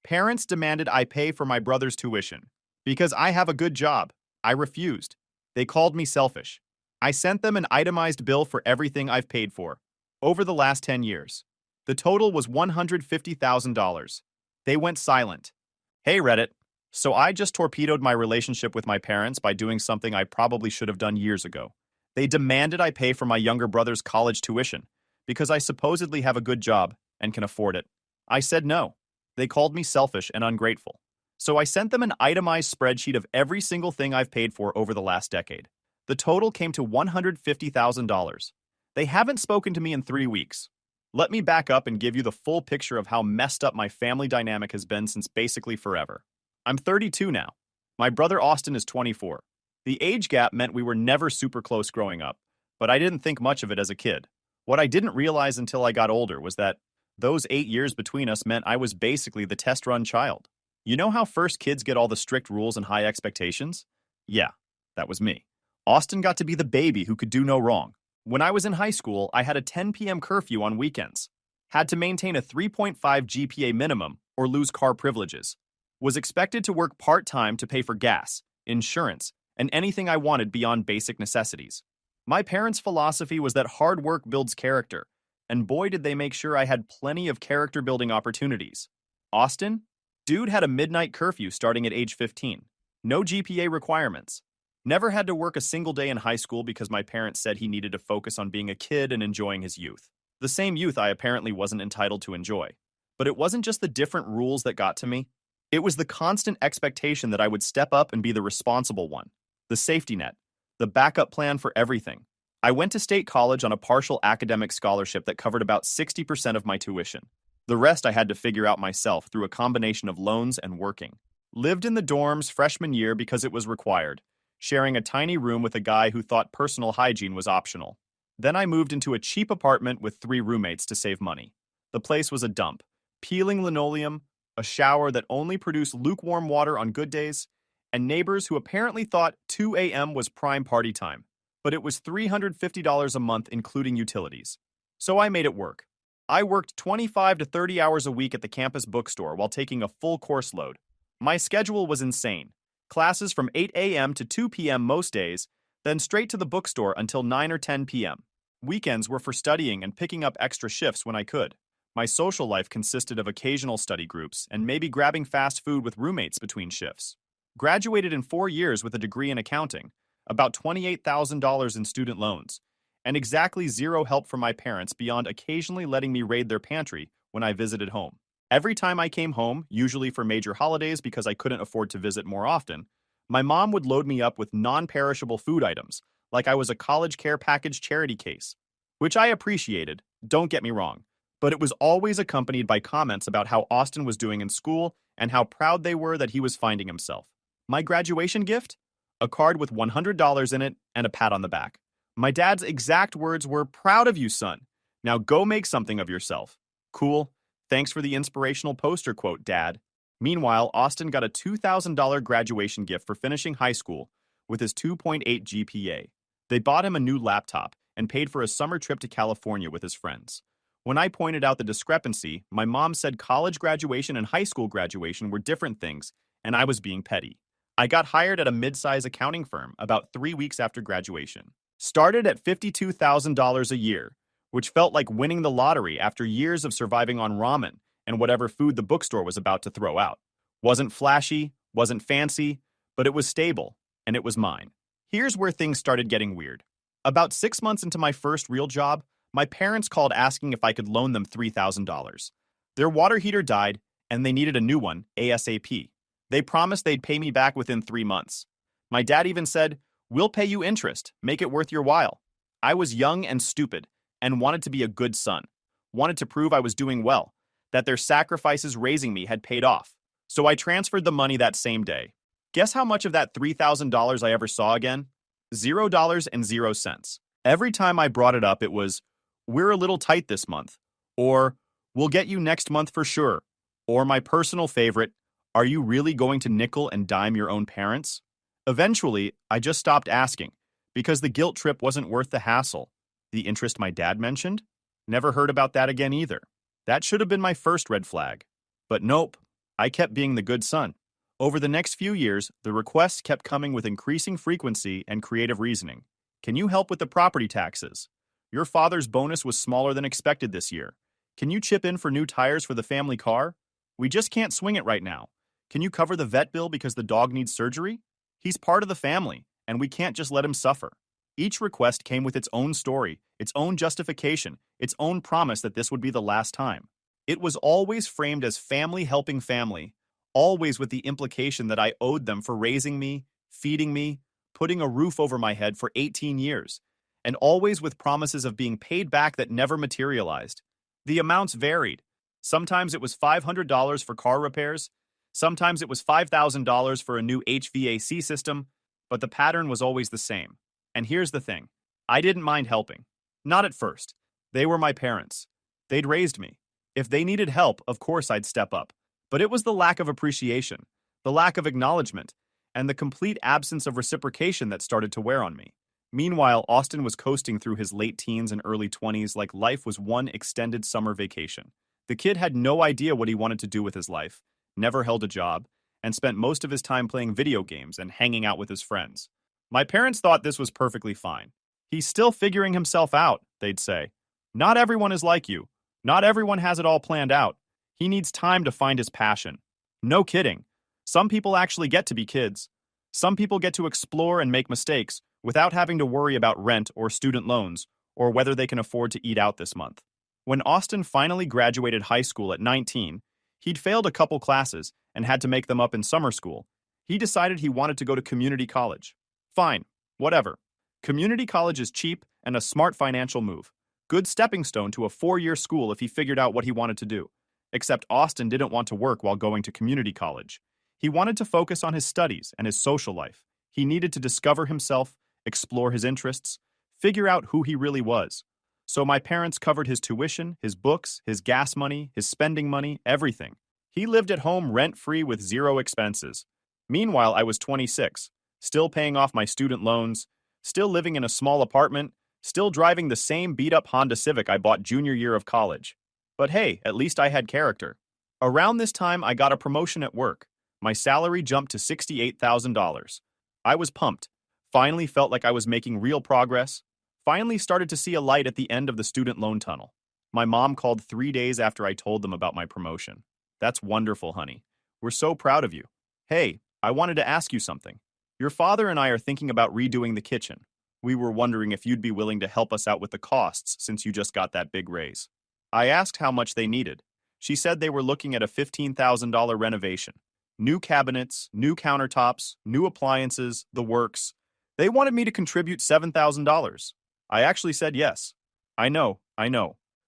Parents demanded I pay for my brother's tuition. Because I have a good job, I refused. They called me selfish. I sent them an itemized bill for everything I've paid for over the last 10 years. The total was $150,000. They went silent. Hey, Reddit. So I just torpedoed my relationship with my parents by doing something I probably should have done years ago. They demanded I pay for my younger brother's college tuition because I supposedly have a good job and can afford it. I said no. They called me selfish and ungrateful. So I sent them an itemized spreadsheet of every single thing I've paid for over the last decade. The total came to $150,000. They haven't spoken to me in 3 weeks. Let me back up and give you the full picture of how messed up my family dynamic has been since basically forever. I'm 32 now. My brother Austin is 24. The age gap meant we were never super close growing up, but I didn't think much of it as a kid. What I didn't realize until I got older was that those 8 years between us meant I was basically the test run child. You know how first kids get all the strict rules and high expectations? Yeah, that was me. Austin got to be the baby who could do no wrong. When I was in high school, I had a 10 p.m. curfew on weekends. Had to maintain a 3.5 GPA minimum or lose car privileges. Was expected to work part-time to pay for gas, insurance, and anything I wanted beyond basic necessities. My parents' philosophy was that hard work builds character, and boy did they make sure I had plenty of character-building opportunities. Austin? Dude had a midnight curfew starting at age 15. No GPA requirements. Never had to work a single day in high school because my parents said he needed to focus on being a kid and enjoying his youth. The same youth I apparently wasn't entitled to enjoy. But it wasn't just the different rules that got to me. It was the constant expectation that I would step up and be the responsible one. The safety net. The backup plan for everything. I went to state college on a partial academic scholarship that covered about 60% of my tuition. The rest I had to figure out myself through a combination of loans and working. Lived in the dorms freshman year because it was required, sharing a tiny room with a guy who thought personal hygiene was optional. Then I moved into a cheap apartment with 3 roommates to save money. The place was a dump. Peeling linoleum, a shower that only produced lukewarm water on good days, and neighbors who apparently thought 2 a.m. was prime party time. But it was $350 a month including utilities. So I made it work. I worked 25 to 30 hours a week at the campus bookstore while taking a full course load. My schedule was insane. Classes from 8 a.m. to 2 p.m. most days, then straight to the bookstore until 9 or 10 p.m. Weekends were for studying and picking up extra shifts when I could. My social life consisted of occasional study groups and maybe grabbing fast food with roommates between shifts. Graduated in 4 years with a degree in accounting, about $28,000 in student loans, and exactly zero help from my parents beyond occasionally letting me raid their pantry when I visited home. Every time I came home, usually for major holidays because I couldn't afford to visit more often, my mom would load me up with non-perishable food items, like I was a college care package charity case, which I appreciated, don't get me wrong, but it was always accompanied by comments about how Austin was doing in school and how proud they were that he was finding himself. My graduation gift? A card with $100 in it and a pat on the back. My dad's exact words were, "Proud of you, son. Now go make something of yourself." Cool. Thanks for the inspirational poster quote, Dad. Meanwhile, Austin got a $2,000 graduation gift for finishing high school with his 2.8 GPA. They bought him a new laptop and paid for a summer trip to California with his friends. When I pointed out the discrepancy, my mom said college graduation and high school graduation were different things, and I was being petty. I got hired at a mid-size accounting firm about 3 weeks after graduation. Started at $52,000 a year, which felt like winning the lottery after years of surviving on ramen and whatever food the bookstore was about to throw out. Wasn't flashy, wasn't fancy, but it was stable, and it was mine. Here's where things started getting weird. About 6 months into my first real job, my parents called asking if I could loan them $3,000. Their water heater died, and they needed a new one ASAP. They promised they'd pay me back within 3 months. My dad even said, "We'll pay you interest, make it worth your while." I was young and stupid, and wanted to be a good son. Wanted to prove I was doing well, that their sacrifices raising me had paid off. So I transferred the money that same day. Guess how much of that $3,000 I ever saw again? $0.00. Every time I brought it up, it was, "We're a little tight this month," or "We'll get you next month for sure," or my personal favorite, "Are you really going to nickel and dime your own parents?" Eventually, I just stopped asking, because the guilt trip wasn't worth the hassle. The interest my dad mentioned? Never heard about that again either. That should have been my first red flag. But nope, I kept being the good son. Over the next few years, the requests kept coming with increasing frequency and creative reasoning. Can you help with the property taxes? Your father's bonus was smaller than expected this year. Can you chip in for new tires for the family car? We just can't swing it right now. Can you cover the vet bill because the dog needs surgery? He's part of the family, and we can't just let him suffer. Each request came with its own story, its own justification, its own promise that this would be the last time. It was always framed as family helping family, always with the implication that I owed them for raising me, feeding me, putting a roof over my head for 18 years, and always with promises of being paid back that never materialized. The amounts varied. Sometimes it was $500 for car repairs, sometimes it was $5,000 for a new HVAC system, but the pattern was always the same. And here's the thing. I didn't mind helping. Not at first. They were my parents. They'd raised me. If they needed help, of course I'd step up. But it was the lack of appreciation, the lack of acknowledgement, and the complete absence of reciprocation that started to wear on me. Meanwhile, Austin was coasting through his late teens and early 20s like life was one extended summer vacation. The kid had no idea what he wanted to do with his life, never held a job, and spent most of his time playing video games and hanging out with his friends. My parents thought this was perfectly fine. He's still figuring himself out, they'd say. Not everyone is like you. Not everyone has it all planned out. He needs time to find his passion. No kidding. Some people actually get to be kids. Some people get to explore and make mistakes without having to worry about rent or student loans or whether they can afford to eat out this month. When Austin finally graduated high school at 19, he'd failed a couple classes and had to make them up in summer school. He decided he wanted to go to community college. Fine, whatever. Community college is cheap and a smart financial move. Good stepping stone to a 4-year school if he figured out what he wanted to do. Except Austin didn't want to work while going to community college. He wanted to focus on his studies and his social life. He needed to discover himself, explore his interests, figure out who he really was. So my parents covered his tuition, his books, his gas money, his spending money, everything. He lived at home rent-free with zero expenses. Meanwhile, I was 26. Still paying off my student loans, still living in a small apartment, still driving the same beat-up Honda Civic I bought junior year of college. But hey, at least I had character. Around this time, I got a promotion at work. My salary jumped to $68,000. I was pumped. Finally felt like I was making real progress. Finally started to see a light at the end of the student loan tunnel. My mom called 3 days after I told them about my promotion. That's wonderful, honey. We're so proud of you. Hey, I wanted to ask you something. Your father and I are thinking about redoing the kitchen. We were wondering if you'd be willing to help us out with the costs since you just got that big raise. I asked how much they needed. She said they were looking at a $15,000 renovation. New cabinets, new countertops, new appliances, the works. They wanted me to contribute $7,000. I actually said yes. I know.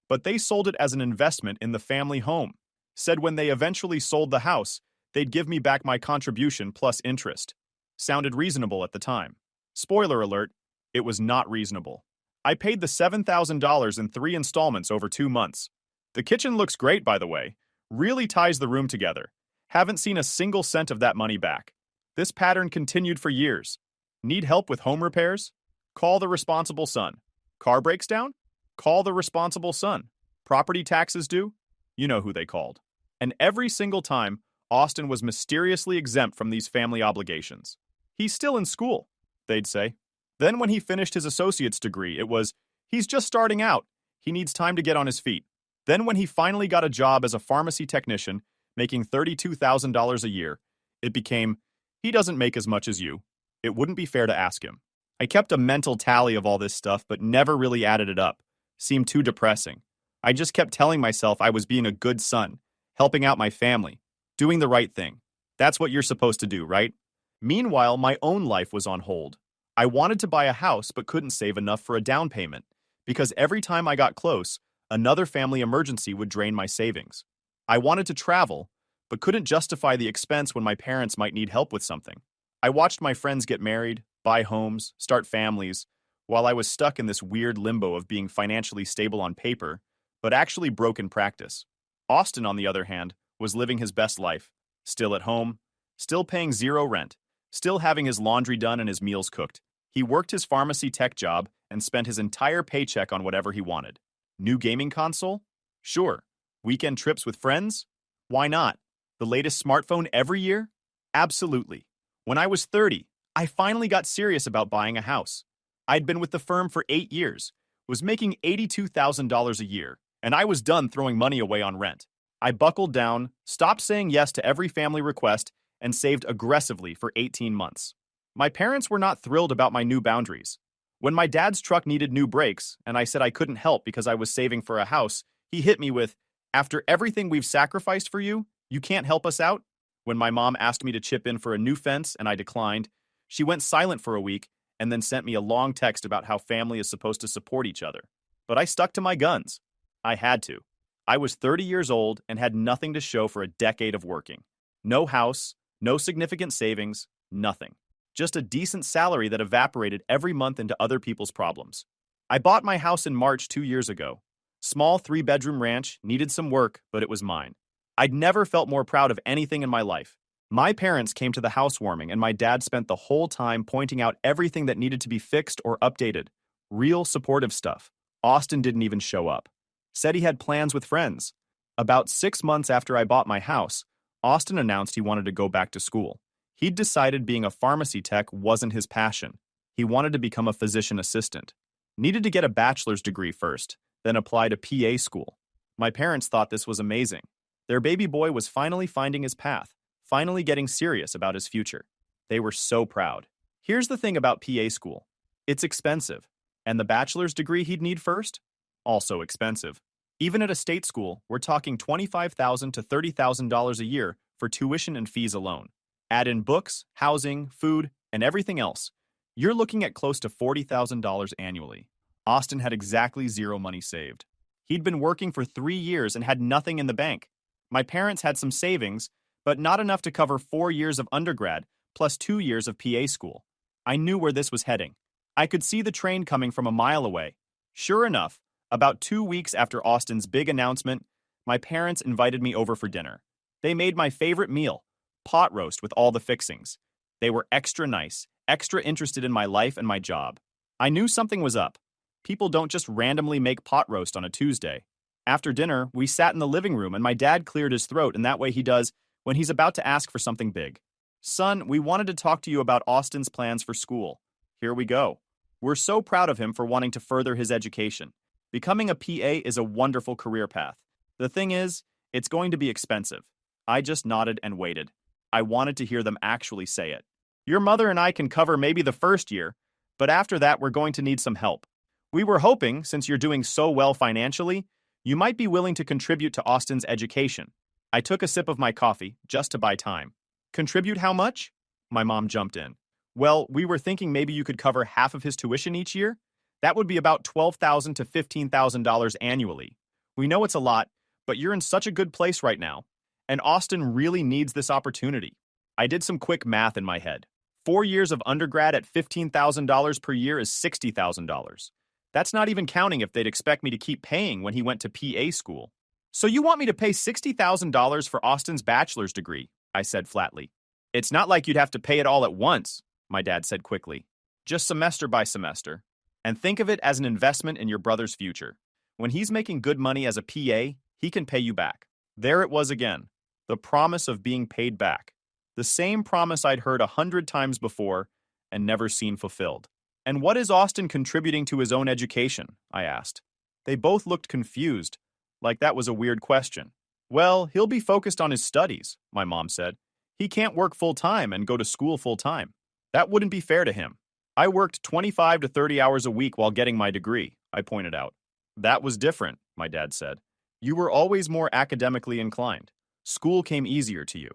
But they sold it as an investment in the family home. Said when they eventually sold the house, they'd give me back my contribution plus interest. Sounded reasonable at the time. Spoiler alert, it was not reasonable. I paid the $7,000 in 3 installments over 2 months. The kitchen looks great, by the way. Really ties the room together. Haven't seen a single cent of that money back. This pattern continued for years. Need help with home repairs? Call the responsible son. Car breaks down? Call the responsible son. Property taxes due? You know who they called. And every single time, Austin was mysteriously exempt from these family obligations. He's still in school, they'd say. Then when he finished his associate's degree, it was, he's just starting out. He needs time to get on his feet. Then when he finally got a job as a pharmacy technician, making $32,000 a year, it became, he doesn't make as much as you. It wouldn't be fair to ask him. I kept a mental tally of all this stuff, but never really added it up. Seemed too depressing. I just kept telling myself I was being a good son, helping out my family, doing the right thing. That's what you're supposed to do, right? Meanwhile, my own life was on hold. I wanted to buy a house but couldn't save enough for a down payment, because every time I got close, another family emergency would drain my savings. I wanted to travel, but couldn't justify the expense when my parents might need help with something. I watched my friends get married, buy homes, start families, while I was stuck in this weird limbo of being financially stable on paper, but actually broke in practice. Austin, on the other hand, was living his best life, still at home, still paying zero rent, still having his laundry done and his meals cooked. He worked his pharmacy tech job and spent his entire paycheck on whatever he wanted. New gaming console? Sure. Weekend trips with friends? Why not? The latest smartphone every year? Absolutely. When I was 30, I finally got serious about buying a house. I'd been with the firm for 8 years, was making $82,000 a year, and I was done throwing money away on rent. I buckled down, stopped saying yes to every family request, and saved aggressively for 18 months. My parents were not thrilled about my new boundaries. When my dad's truck needed new brakes, and I said I couldn't help because I was saving for a house, he hit me with, "After everything we've sacrificed for you, you can't help us out?" When my mom asked me to chip in for a new fence and I declined, she went silent for a week and then sent me a long text about how family is supposed to support each other. But I stuck to my guns. I had to. I was 30 years old and had nothing to show for a decade of working. No house, no significant savings, nothing. Just a decent salary that evaporated every month into other people's problems. I bought my house in March 2 years ago. Small 3-bedroom ranch, needed some work, but it was mine. I'd never felt more proud of anything in my life. My parents came to the housewarming, and my dad spent the whole time pointing out everything that needed to be fixed or updated. Real supportive stuff. Austin didn't even show up. Said he had plans with friends. About 6 months after I bought my house, Austin announced he wanted to go back to school. He'd decided being a pharmacy tech wasn't his passion. He wanted to become a physician assistant. Needed to get a bachelor's degree first, then apply to PA school. My parents thought this was amazing. Their baby boy was finally finding his path, finally getting serious about his future. They were so proud. Here's the thing about PA school. It's expensive. And the bachelor's degree he'd need first? Also expensive. Even at a state school, we're talking $25,000 to $30,000 a year for tuition and fees alone. Add in books, housing, food, and everything else. You're looking at close to $40,000 annually. Austin had exactly zero money saved. He'd been working for 3 years and had nothing in the bank. My parents had some savings, but not enough to cover 4 years of undergrad plus 2 years of PA school. I knew where this was heading. I could see the train coming from a mile away. Sure enough, about 2 weeks after Austin's big announcement, my parents invited me over for dinner. They made my favorite meal, pot roast with all the fixings. They were extra nice, extra interested in my life and my job. I knew something was up. People don't just randomly make pot roast on a Tuesday. After dinner, we sat in the living room and my dad cleared his throat in that way he does when he's about to ask for something big. "Son, we wanted to talk to you about Austin's plans for school. Here we go. We're so proud of him for wanting to further his education. Becoming a PA is a wonderful career path. The thing is, it's going to be expensive." I just nodded and waited. I wanted to hear them actually say it. "Your mother and I can cover maybe the first year, but after that we're going to need some help. We were hoping, since you're doing so well financially, you might be willing to contribute to Austin's education." I took a sip of my coffee, just to buy time. "Contribute how much?" My mom jumped in. "Well, we were thinking maybe you could cover half of his tuition each year. That would be about $12,000 to $15,000 annually. We know it's a lot, but you're in such a good place right now. And Austin really needs this opportunity." I did some quick math in my head. 4 years of undergrad at $15,000 per year is $60,000. That's not even counting if they'd expect me to keep paying when he went to PA school. "So you want me to pay $60,000 for Austin's bachelor's degree?" I said flatly. "It's not like you'd have to pay it all at once," my dad said quickly. "Just semester by semester. And think of it as an investment in your brother's future. When he's making good money as a PA, he can pay you back." There it was again. The promise of being paid back. The same promise I'd heard 100 times before and never seen fulfilled. "And what is Austin contributing to his own education?" I asked. They both looked confused, like that was a weird question. "Well, he'll be focused on his studies," my mom said. "He can't work full-time and go to school full-time. That wouldn't be fair to him." "I worked 25 to 30 hours a week while getting my degree," I pointed out. "That was different," my dad said. "You were always more academically inclined. School came easier to you.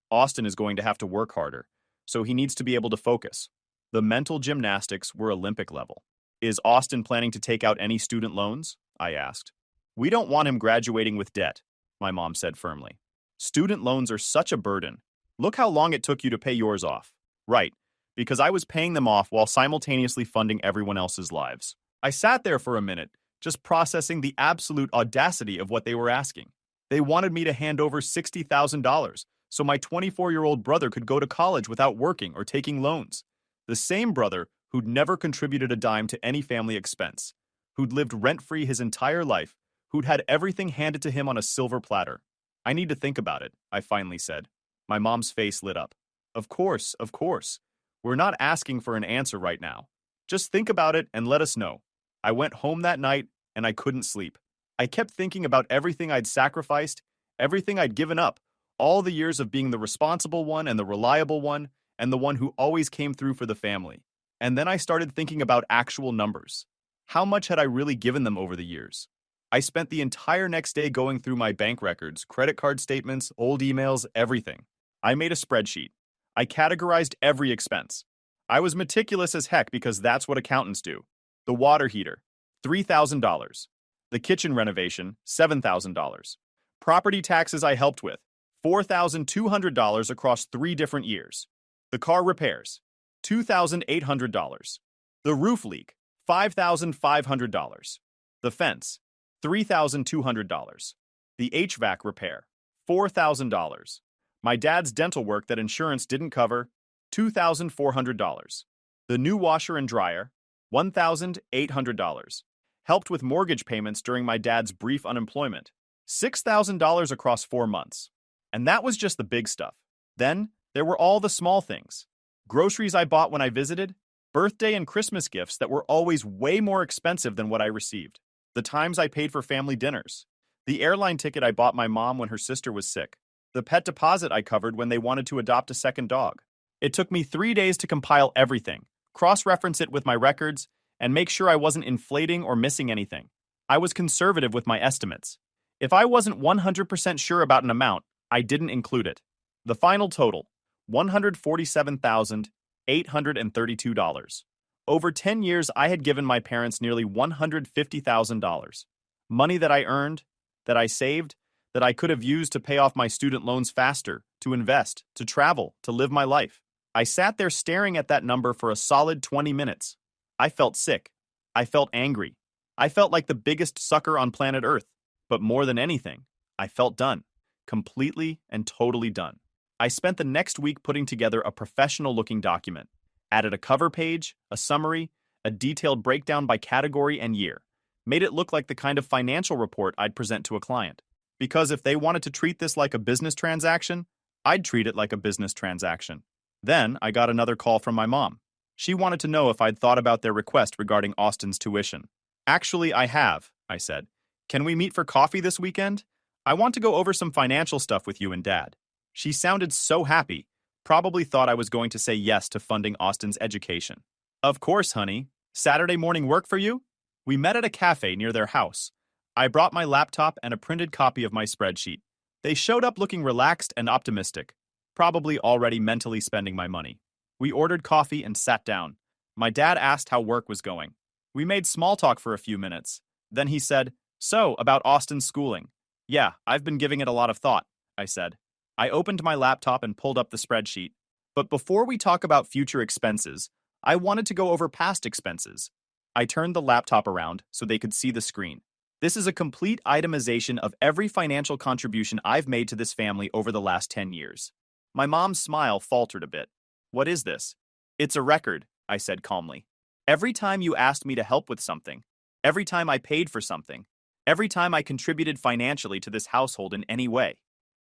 Austin is going to have to work harder, so he needs to be able to focus." The mental gymnastics were Olympic level. "Is Austin planning to take out any student loans?" I asked. "We don't want him graduating with debt," my mom said firmly. "Student loans are such a burden. Look how long it took you to pay yours off." "Right, because I was paying them off while simultaneously funding everyone else's lives." I sat there for a minute, just processing the absolute audacity of what they were asking. They wanted me to hand over $60,000 so my 24-year-old brother could go to college without working or taking loans. The same brother who'd never contributed a dime to any family expense, who'd lived rent-free his entire life, who'd had everything handed to him on a silver platter. I need to think about it, I finally said. My mom's face lit up. Of course, of course. We're not asking for an answer right now. Just think about it and let us know. I went home that night and I couldn't sleep. I kept thinking about everything I'd sacrificed, everything I'd given up, all the years of being the responsible one and the reliable one, and the one who always came through for the family. And then I started thinking about actual numbers. How much had I really given them over the years? I spent the entire next day going through my bank records, credit card statements, old emails, everything. I made a spreadsheet. I categorized every expense. I was meticulous as heck because that's what accountants do. The water heater, $3,000. The kitchen renovation, $7,000. Property taxes I helped with, $4,200 across 3 different years. The car repairs, $2,800. The roof leak, $5,500. The fence, $3,200. The HVAC repair, $4,000. My dad's dental work that insurance didn't cover, $2,400. The new washer and dryer, $1,800. Helped with mortgage payments during my dad's brief unemployment, $6,000 across 4 months. And that was just the big stuff. Then, there were all the small things. Groceries I bought when I visited, birthday and Christmas gifts that were always way more expensive than what I received, the times I paid for family dinners, the airline ticket I bought my mom when her sister was sick, the pet deposit I covered when they wanted to adopt a second dog. It took me 3 days to compile everything, cross-reference it with my records, and make sure I wasn't inflating or missing anything. I was conservative with my estimates. If I wasn't 100% sure about an amount, I didn't include it. The final total, $147,832. Over 10 years, I had given my parents nearly $150,000. Money that I earned, that I saved, that I could have used to pay off my student loans faster, to invest, to travel, to live my life. I sat there staring at that number for a solid 20 minutes. I felt sick. I felt angry. I felt like the biggest sucker on planet Earth. But more than anything, I felt done. Completely and totally done. I spent the next week putting together a professional-looking document. Added a cover page, a summary, a detailed breakdown by category and year. Made it look like the kind of financial report I'd present to a client. Because if they wanted to treat this like a business transaction, I'd treat it like a business transaction. Then I got another call from my mom. She wanted to know if I'd thought about their request regarding Austin's tuition. Actually, I have, I said. Can we meet for coffee this weekend? I want to go over some financial stuff with you and Dad. She sounded so happy, probably thought I was going to say yes to funding Austin's education. Of course, honey. Saturday morning work for you? We met at a cafe near their house. I brought my laptop and a printed copy of my spreadsheet. They showed up looking relaxed and optimistic, probably already mentally spending my money. We ordered coffee and sat down. My dad asked how work was going. We made small talk for a few minutes. Then he said, "So, about Austin's schooling." "Yeah, I've been giving it a lot of thought," I said. I opened my laptop and pulled up the spreadsheet. But before we talk about future expenses, I wanted to go over past expenses. I turned the laptop around so they could see the screen. This is a complete itemization of every financial contribution I've made to this family over the last 10 years. My mom's smile faltered a bit. "What is this?" "It's a record," I said calmly. "Every time you asked me to help with something, every time I paid for something, every time I contributed financially to this household in any way."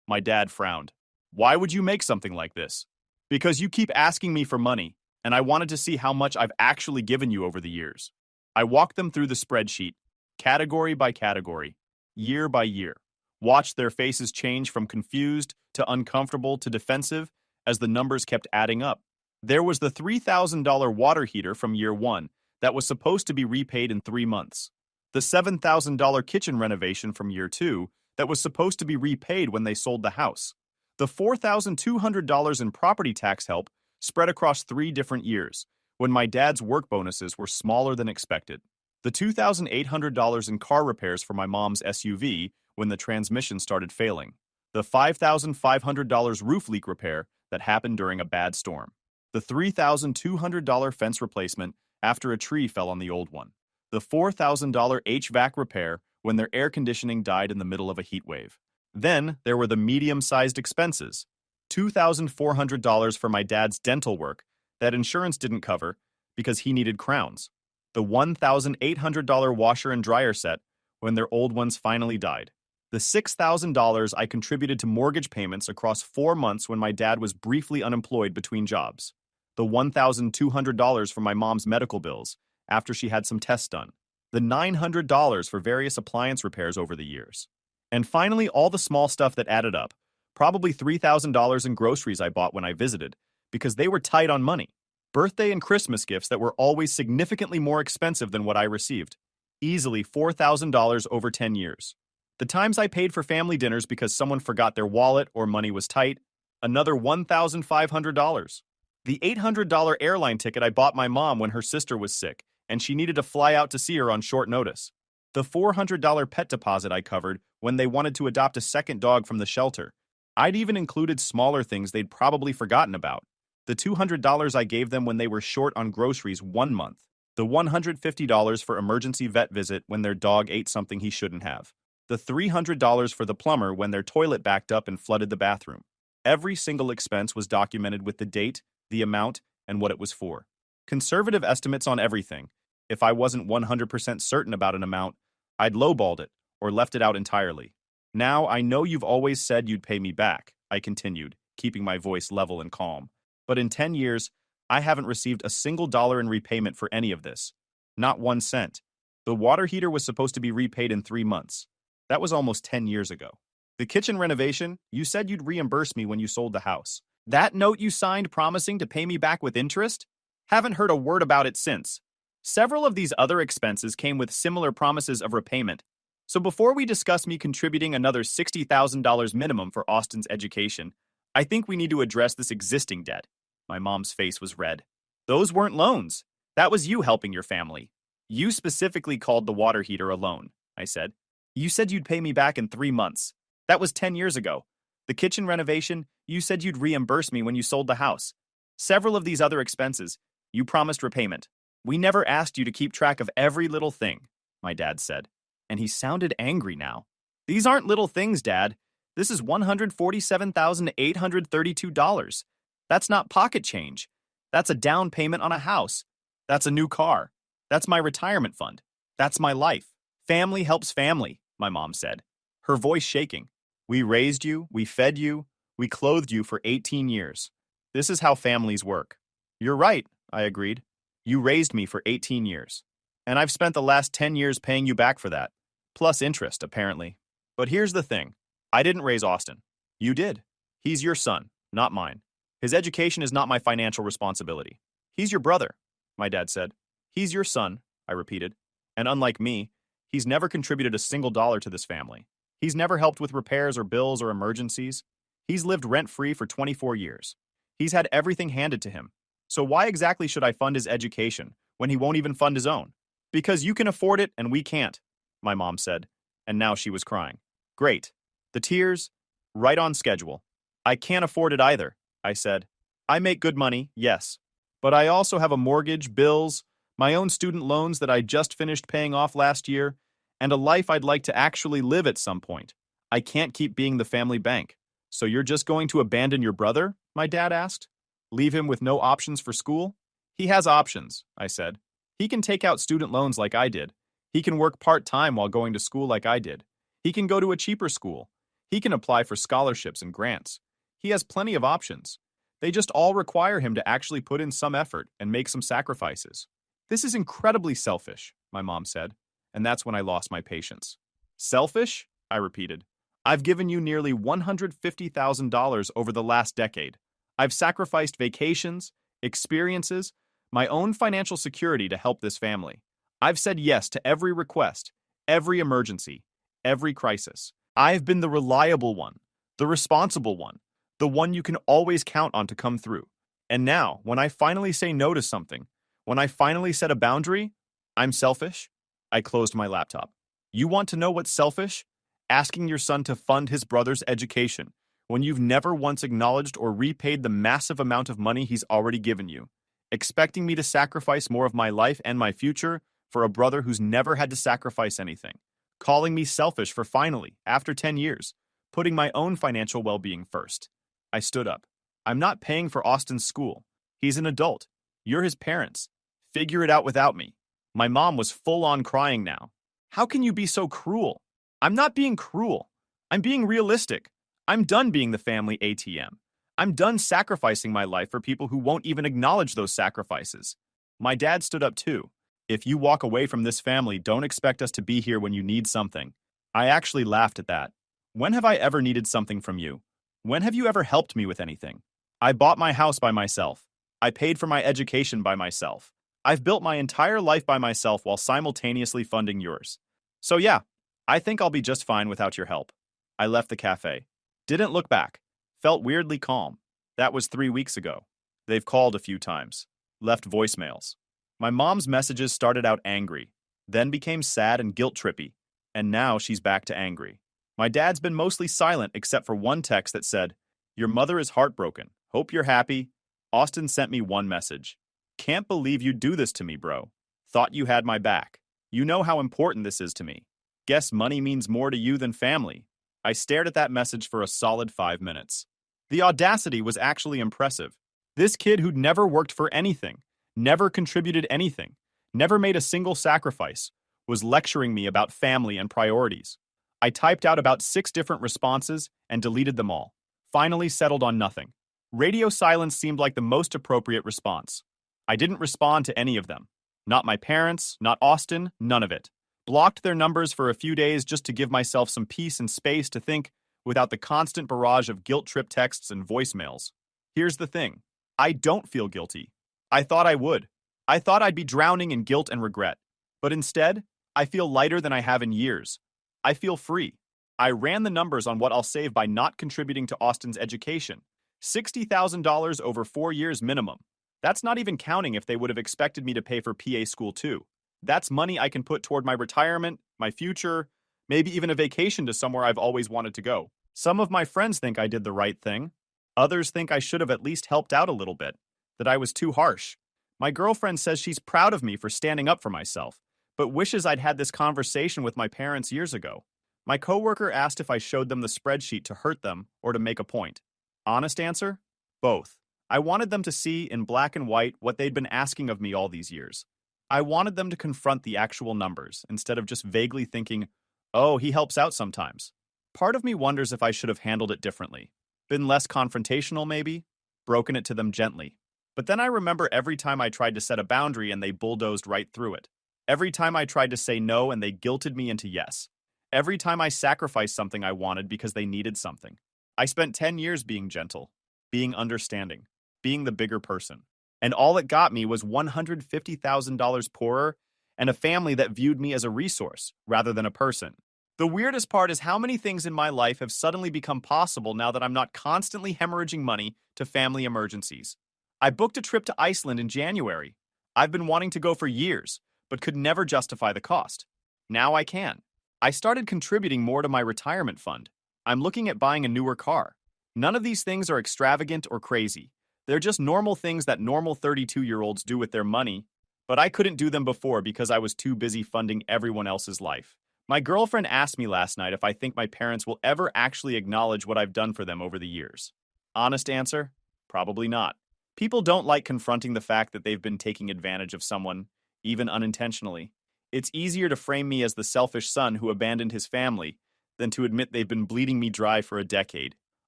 My dad frowned. "Why would you make something like this?" "Because you keep asking me for money, and I wanted to see how much I've actually given you over the years." I walked them through the spreadsheet, category by category, year by year, watched their faces change from confused to uncomfortable to defensive as the numbers kept adding up. There was the $3,000 water heater from year 1 that was supposed to be repaid in 3 months. The $7,000 kitchen renovation from year 2 that was supposed to be repaid when they sold the house. The $4,200 in property tax help spread across 3 different years, when my dad's work bonuses were smaller than expected. The $2,800 in car repairs for my mom's SUV when the transmission started failing. The $5,500 roof leak repair that happened during a bad storm. The $3,200 fence replacement after a tree fell on the old one. The $4,000 HVAC repair when their air conditioning died in the middle of a heat wave. Then there were the medium-sized expenses. $2,400 for my dad's dental work that insurance didn't cover because he needed crowns. The $1,800 washer and dryer set when their old ones finally died. The $6,000 I contributed to mortgage payments across 4 months when my dad was briefly unemployed between jobs. The $1,200 for my mom's medical bills after she had some tests done. The $900 for various appliance repairs over the years. And finally, all the small stuff that added up. Probably $3,000 in groceries I bought when I visited, because they were tight on money. Birthday and Christmas gifts that were always significantly more expensive than what I received. Easily $4,000 over 10 years. The times I paid for family dinners because someone forgot their wallet or money was tight, another $1,500. The $800 airline ticket I bought my mom when her sister was sick and she needed to fly out to see her on short notice. The $400 pet deposit I covered when they wanted to adopt a second dog from the shelter. I'd even included smaller things they'd probably forgotten about. The $200 I gave them when they were short on groceries 1 month. The $150 for emergency vet visit when their dog ate something he shouldn't have. The $300 for the plumber when their toilet backed up and flooded the bathroom. Every single expense was documented with the date, the amount, and what it was for. Conservative estimates on everything. If I wasn't 100% certain about an amount, I'd lowballed it or left it out entirely. Now, I know you've always said you'd pay me back, I continued, keeping my voice level and calm. But in 10 years, I haven't received a single dollar in repayment for any of this. Not 1 cent. The water heater was supposed to be repaid in 3 months. That was almost 10 years ago. The kitchen renovation, you said you'd reimburse me when you sold the house. That note you signed promising to pay me back with interest? Haven't heard a word about it since. Several of these other expenses came with similar promises of repayment. So before we discuss me contributing another $60,000 minimum for Austin's education, I think we need to address this existing debt. My mom's face was red. Those weren't loans. That was you helping your family. You specifically called the water heater a loan, I said. You said you'd pay me back in 3 months. That was 10 years ago. The kitchen renovation, you said you'd reimburse me when you sold the house. Several of these other expenses, you promised repayment. We never asked you to keep track of every little thing, my dad said. And he sounded angry now. These aren't little things, Dad. This is $147,832. That's not pocket change. That's a down payment on a house. That's a new car. That's my retirement fund. That's my life. Family helps family, my mom said, her voice shaking. We raised you, we fed you, we clothed you for 18 years. This is how families work. You're right, I agreed. You raised me for 18 years. And I've spent the last 10 years paying you back for that. Plus interest, apparently. But here's the thing. I didn't raise Austin. You did. He's your son, not mine. His education is not my financial responsibility. He's your brother, my dad said. He's your son, I repeated. And unlike me, he's never contributed a single dollar to this family. He's never helped with repairs or bills or emergencies. He's lived rent-free for 24 years. He's had everything handed to him. So why exactly should I fund his education when he won't even fund his own? Because you can afford it and we can't, my mom said, and now she was crying. Great. The tears, right on schedule. I can't afford it either, I said. I make good money, yes. But I also have a mortgage, bills, my own student loans that I just finished paying off last year, and a life I'd like to actually live at some point. I can't keep being the family bank. So you're just going to abandon your brother? My dad asked. Leave him with no options for school? He has options, I said. He can take out student loans like I did. He can work part-time while going to school like I did. He can go to a cheaper school. He can apply for scholarships and grants. He has plenty of options. They just all require him to actually put in some effort and make some sacrifices. This is incredibly selfish, my mom said, and that's when I lost my patience. Selfish? I repeated. I've given you nearly $150,000 over the last decade. I've sacrificed vacations, experiences, my own financial security to help this family. I've said yes to every request, every emergency, every crisis. I've been the reliable one, the responsible one, the one you can always count on to come through. And now, when I finally say no to something, when I finally set a boundary, I'm selfish. I closed my laptop. You want to know what's selfish? Asking your son to fund his brother's education when you've never once acknowledged or repaid the massive amount of money he's already given you. Expecting me to sacrifice more of my life and my future for a brother who's never had to sacrifice anything. Calling me selfish for finally, after 10 years, putting my own financial well-being first. I stood up. I'm not paying for Austin's school. He's an adult. You're his parents. Figure it out without me. My mom was full-on crying now. How can you be so cruel? I'm not being cruel. I'm being realistic. I'm done being the family ATM. I'm done sacrificing my life for people who won't even acknowledge those sacrifices. My dad stood up too. If you walk away from this family, don't expect us to be here when you need something. I actually laughed at that. When have I ever needed something from you? When have you ever helped me with anything? I bought my house by myself. I paid for my education by myself. I've built my entire life by myself while simultaneously funding yours. So yeah, I think I'll be just fine without your help. I left the cafe. Didn't look back. Felt weirdly calm. That was 3 weeks ago. They've called a few times. Left voicemails. My mom's messages started out angry, then became sad and guilt-trippy, and now she's back to angry. My dad's been mostly silent except for one text that said, "Your mother is heartbroken. Hope you're happy." Austin sent me one message. "Can't believe you do this to me, bro. Thought you had my back. You know how important this is to me. Guess money means more to you than family." I stared at that message for a solid 5 minutes. The audacity was actually impressive. This kid who'd never worked for anything, never contributed anything, never made a single sacrifice, was lecturing me about family and priorities. I typed out about 6 different responses and deleted them all. Finally settled on nothing. Radio silence seemed like the most appropriate response. I didn't respond to any of them. Not my parents, not Austin, none of it. Blocked their numbers for a few days just to give myself some peace and space to think without the constant barrage of guilt-trip texts and voicemails. Here's the thing. I don't feel guilty. I thought I would. I thought I'd be drowning in guilt and regret. But instead, I feel lighter than I have in years. I feel free. I ran the numbers on what I'll save by not contributing to Austin's education. $60,000 over 4 years minimum. That's not even counting if they would have expected me to pay for PA school too. That's money I can put toward my retirement, my future, maybe even a vacation to somewhere I've always wanted to go. Some of my friends think I did the right thing. Others think I should have at least helped out a little bit, that I was too harsh. My girlfriend says she's proud of me for standing up for myself, but wishes I'd had this conversation with my parents years ago. My coworker asked if I showed them the spreadsheet to hurt them or to make a point. Honest answer? Both. I wanted them to see in black and white what they'd been asking of me all these years. I wanted them to confront the actual numbers instead of just vaguely thinking, "Oh, he helps out sometimes." Part of me wonders if I should have handled it differently. Been less confrontational, maybe? Broken it to them gently. But then I remember every time I tried to set a boundary and they bulldozed right through it. Every time I tried to say no and they guilted me into yes. Every time I sacrificed something I wanted because they needed something. I spent 10 years being gentle, being understanding, being the bigger person. And all it got me was $150,000 poorer and a family that viewed me as a resource rather than a person. The weirdest part is how many things in my life have suddenly become possible now that I'm not constantly hemorrhaging money to family emergencies. I booked a trip to Iceland in January. I've been wanting to go for years, but could never justify the cost. Now I can. I started contributing more to my retirement fund. I'm looking at buying a newer car. None of these things are extravagant or crazy. They're just normal things that normal 32-year-olds do with their money, but I couldn't do them before because I was too busy funding everyone else's life. My girlfriend asked me last night if I think my parents will ever actually acknowledge what I've done for them over the years. Honest answer? Probably not. People don't like confronting the fact that they've been taking advantage of someone, even unintentionally. It's easier to frame me as the selfish son who abandoned his family than to admit they've been bleeding me dry for a decade.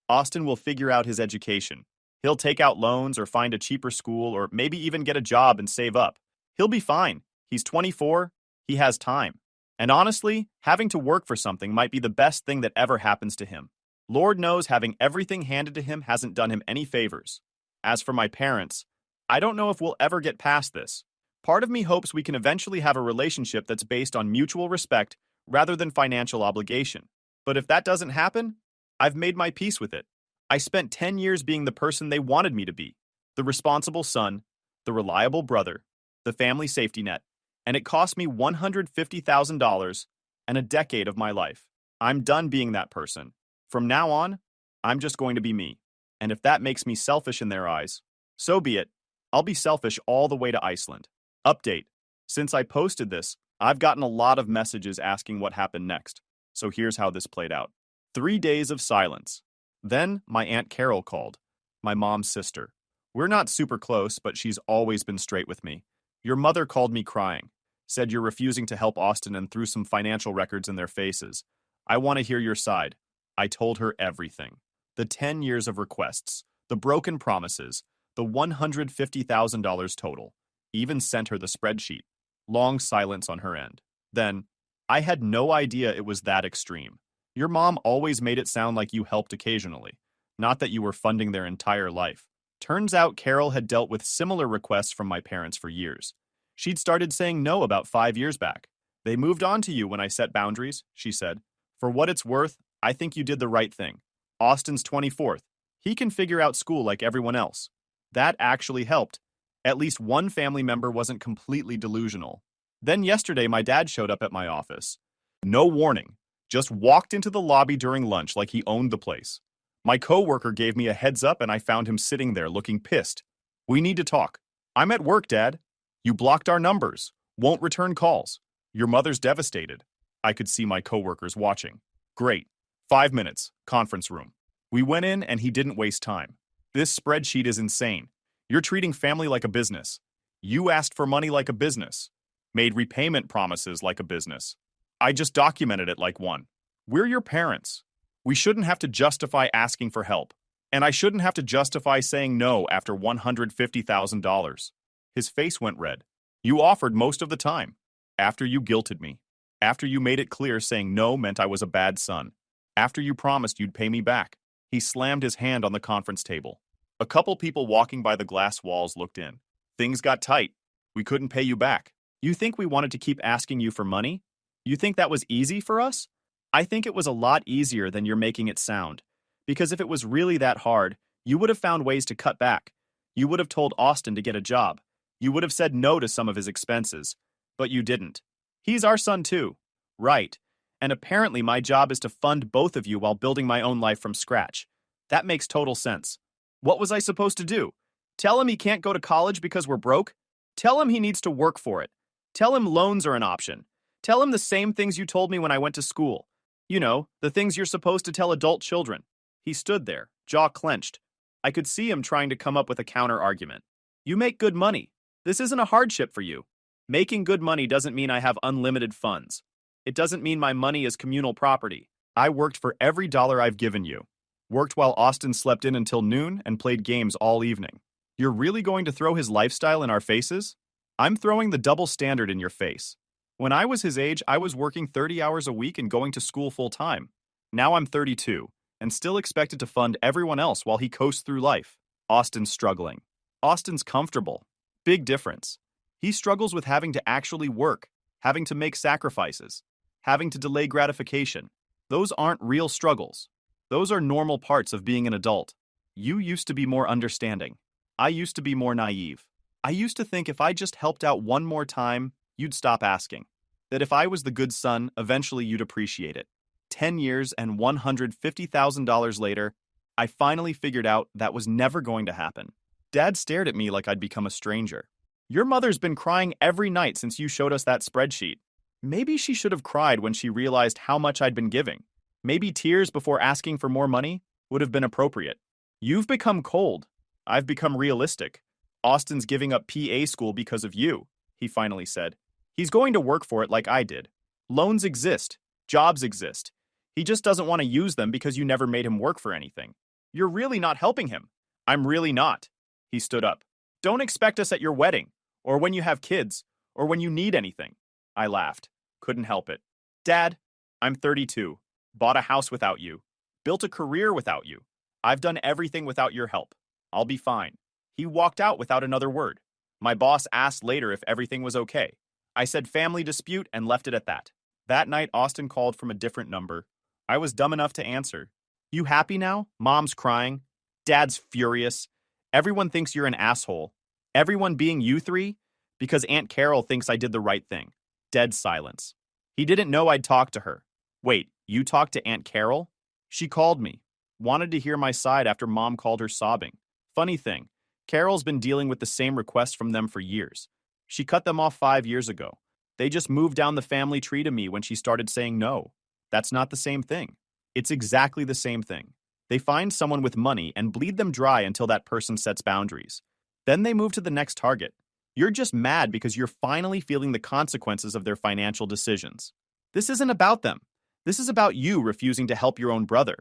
Austin will figure out his education. He'll take out loans or find a cheaper school or maybe even get a job and save up. He'll be fine. He's 24. He has time. And honestly, having to work for something might be the best thing that ever happens to him. Lord knows having everything handed to him hasn't done him any favors. As for my parents, I don't know if we'll ever get past this. Part of me hopes we can eventually have a relationship that's based on mutual respect rather than financial obligation. But if that doesn't happen, I've made my peace with it. I spent 10 years being the person they wanted me to be, the responsible son, the reliable brother, the family safety net, and it cost me $150,000 and a decade of my life. I'm done being that person. From now on, I'm just going to be me. And if that makes me selfish in their eyes, so be it. I'll be selfish all the way to Iceland. Update. Since I posted this, I've gotten a lot of messages asking what happened next. So here's how this played out. 3 days of silence. Then my Aunt Carol called, my mom's sister. We're not super close, but she's always been straight with me. Your mother called me crying, said you're refusing to help Austin and threw some financial records in their faces. I want to hear your side. I told her everything. The 10 years of requests, the broken promises, the $150,000 total. Even sent her the spreadsheet. Long silence on her end. Then, I had no idea it was that extreme. Your mom always made it sound like you helped occasionally, not that you were funding their entire life. Turns out Carol had dealt with similar requests from my parents for years. She'd started saying no about 5 years back. They moved on to you when I set boundaries, she said. For what it's worth, I think you did the right thing. Austin's 24th. He can figure out school like everyone else. That actually helped. At least one family member wasn't completely delusional. Then yesterday, my dad showed up at my office. No warning. Just walked into the lobby during lunch like he owned the place. My coworker gave me a heads up and I found him sitting there looking pissed. We need to talk. I'm at work, Dad. You blocked our numbers. Won't return calls. Your mother's devastated. I could see my coworkers watching. Great. 5 minutes. Conference room. We went in and he didn't waste time. This spreadsheet is insane. You're treating family like a business. You asked for money like a business. Made repayment promises like a business. I just documented it like one. We're your parents. We shouldn't have to justify asking for help. And I shouldn't have to justify saying no after $150,000. His face went red. You offered most of the time. After you guilted me. After you made it clear saying no meant I was a bad son. After you promised you'd pay me back. He slammed his hand on the conference table. A couple people walking by the glass walls looked in. Things got tight. We couldn't pay you back. You think we wanted to keep asking you for money? You think that was easy for us? I think it was a lot easier than you're making it sound. Because if it was really that hard, you would have found ways to cut back. You would have told Austin to get a job. You would have said no to some of his expenses. But you didn't. He's our son too. Right. And apparently my job is to fund both of you while building my own life from scratch. That makes total sense. What was I supposed to do? Tell him he can't go to college because we're broke? Tell him he needs to work for it. Tell him loans are an option. Tell him the same things you told me when I went to school. You know, the things you're supposed to tell adult children. He stood there, jaw clenched. I could see him trying to come up with a counter-argument. You make good money. This isn't a hardship for you. Making good money doesn't mean I have unlimited funds. It doesn't mean my money is communal property. I worked for every dollar I've given you. Worked while Austin slept in until noon and played games all evening. You're really going to throw his lifestyle in our faces? I'm throwing the double standard in your face. When I was his age, I was working 30 hours a week and going to school full-time. Now I'm 32, and still expected to fund everyone else while he coasts through life. Austin's struggling. Austin's comfortable. Big difference. He struggles with having to actually work, having to make sacrifices, having to delay gratification. Those aren't real struggles. Those are normal parts of being an adult. You used to be more understanding. I used to be more naive. I used to think if I just helped out one more time, you'd stop asking. That if I was the good son, eventually you'd appreciate it. 10 years and $150,000 later, I finally figured out that was never going to happen. Dad stared at me like I'd become a stranger. Your mother's been crying every night since you showed us that spreadsheet. Maybe she should have cried when she realized how much I'd been giving. Maybe tears before asking for more money would have been appropriate. You've become cold. I've become realistic. Austin's giving up PA school because of you, he finally said. He's going to work for it like I did. Loans exist. Jobs exist. He just doesn't want to use them because you never made him work for anything. You're really not helping him. I'm really not. He stood up. Don't expect us at your wedding, or when you have kids, or when you need anything. I laughed. Couldn't help it. Dad, I'm 32. Bought a house without you. Built a career without you. I've done everything without your help. I'll be fine. He walked out without another word. My boss asked later if everything was okay. I said family dispute and left it at that. That night, Austin called from a different number. I was dumb enough to answer. You happy now? Mom's crying. Dad's furious. Everyone thinks you're an asshole. Everyone being you three? Because Aunt Carol thinks I did the right thing. Dead silence. He didn't know I'd talked to her. Wait, you talked to Aunt Carol? She called me. Wanted to hear my side after Mom called her sobbing. Funny thing, Carol's been dealing with the same requests from them for years. She cut them off 5 years ago. They just moved down the family tree to me when she started saying no. That's not the same thing. It's exactly the same thing. They find someone with money and bleed them dry until that person sets boundaries. Then they move to the next target. You're just mad because you're finally feeling the consequences of their financial decisions. This isn't about them. This is about you refusing to help your own brother.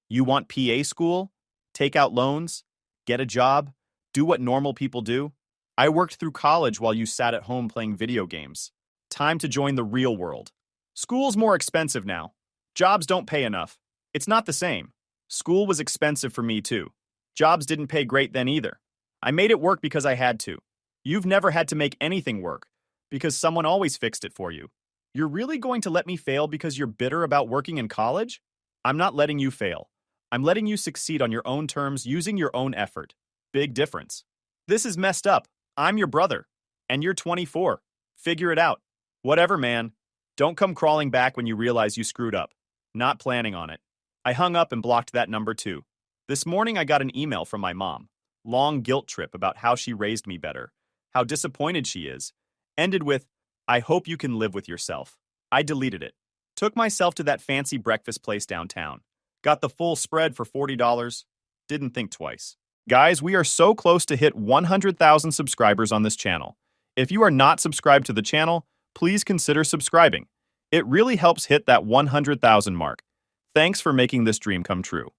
You want PA school, take out loans, get a job, do what normal people do? I worked through college while you sat at home playing video games. Time to join the real world. School's more expensive now. Jobs don't pay enough. It's not the same. School was expensive for me too. Jobs didn't pay great then either. I made it work because I had to. You've never had to make anything work, because someone always fixed it for you. You're really going to let me fail because you're bitter about working in college? I'm not letting you fail. I'm letting you succeed on your own terms using your own effort. Big difference. This is messed up. I'm your brother. And you're 24. Figure it out. Whatever, man. Don't come crawling back when you realize you screwed up. Not planning on it. I hung up and blocked that number too. This morning I got an email from my mom. Long guilt trip about how she raised me better. How disappointed she is. Ended with, I hope you can live with yourself. I deleted it. Took myself to that fancy breakfast place downtown. Got the full spread for $40. Didn't think twice. Guys, we are so close to hit 100,000 subscribers on this channel. If you are not subscribed to the channel, please consider subscribing. It really helps hit that 100,000 mark. Thanks for making this dream come true.